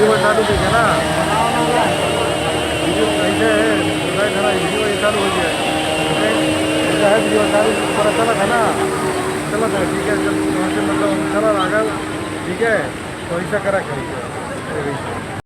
Video चालू देखे ना, वीडियो कैसे है खड़ा वीडियो ये चालू हो गया है, ऐसा है वीडियो चालू पूरा चला था ना, चला था ठीक है, जब वहाँ से मतलब चला आगे ठीक है, तो ऐसा करा करेंगे।